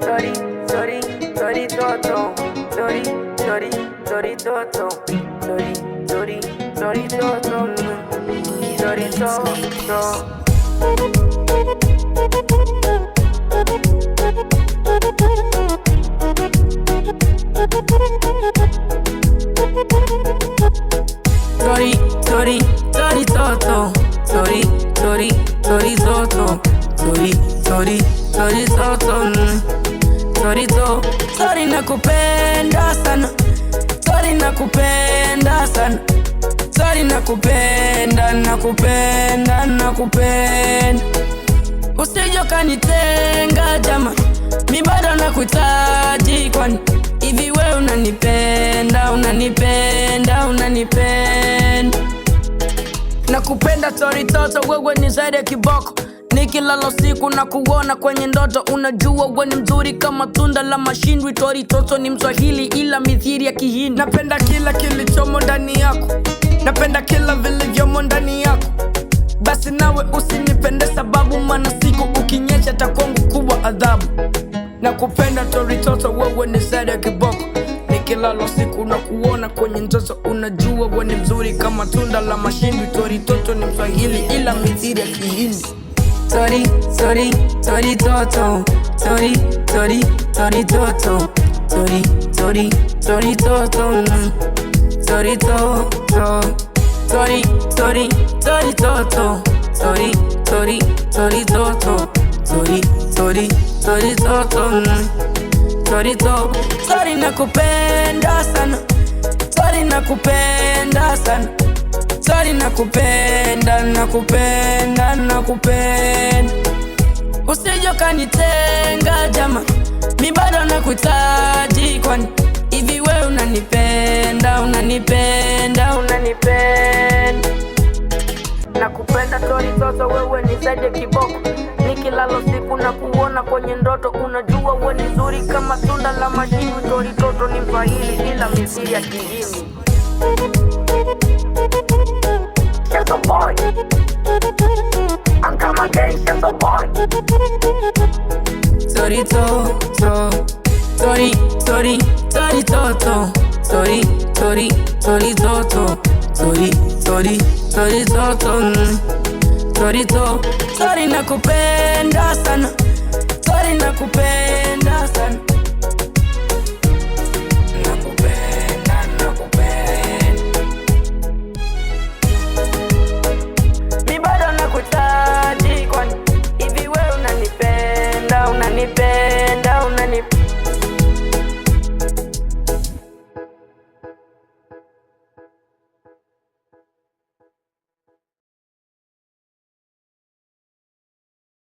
Sorry, sorry, sorry toto. Sorry, sorry, sorry toto. Sorry, sorry, sorry toto. Sorry toto. Sorry, sorry, sorry toto. Sorry, sorry, sorry toto. Sorry, sorry, sorry toto. Sorry to, sorry nakupenda sana. Sorry nakupenda sana. Sorry nakupenda, nakupenda, nakupenda. Usije ukanitenga jama, mi bado nakuhitaji kwani hivi wewe unanipenda, unanipenda, unanipenda. Nakupenda sorry toto, wewe ni zaidi ya kiboko. Nikilala usiku na kuona kwenye ndoto, unajua wewe ni mzuri kama tunda la mashindwi. Tori toto ni Mswahili ila mithiri ya Kihindi. Napenda kila kilichomo ndani yako, napenda kila vilivyomo ndani yako. Basi nawe usinipende sababu maana siku ukinyesha takwangu kubwa adhabu. Nakupenda tori toto, wewe ni zaidi ya kiboko. Nikilala usiku na kuona kwenye ndoto, unajua wewe ni mzuri kama tunda la mashindwi. Tori toto ni Mswahili ila mithiri ya Kihindi. Sorry, sorry, sorry toto. Sorry, sorry, sorry toto. Sorry, sorry, sorry toto. Sorry toto. Sorry, sorry, sorry toto. Sorry, sorry, sorry toto. Sorry, sorry, sorry toto. Sorry to, sorry nakupenda sana. Sorry nakupenda sana. Sorry nakupenda, nakupenda, nakupenda. Usije ukanitenga jama, mi bado nakuhitaji kwani hivi wewe unanipenda, unanipenda, unanipenda. Nakupenda tori toto, wewe ni zaidi ya kiboko. Nikilala usiku na kuona kwenye ndoto, unajua wewe ni nzuri kama tunda la mashindwi. Tori toto ni Mswahili ila mithiri ya Kihindi. She's a boy. I'm come again, she's a boy. Sorry toto. Sorry, sorry, sorry toto. Sorry, sorry, sorry toto. Sorry, sorry, sorry toto. Sorry to, sorry nakupenda sana. Sorry nakupenda sana.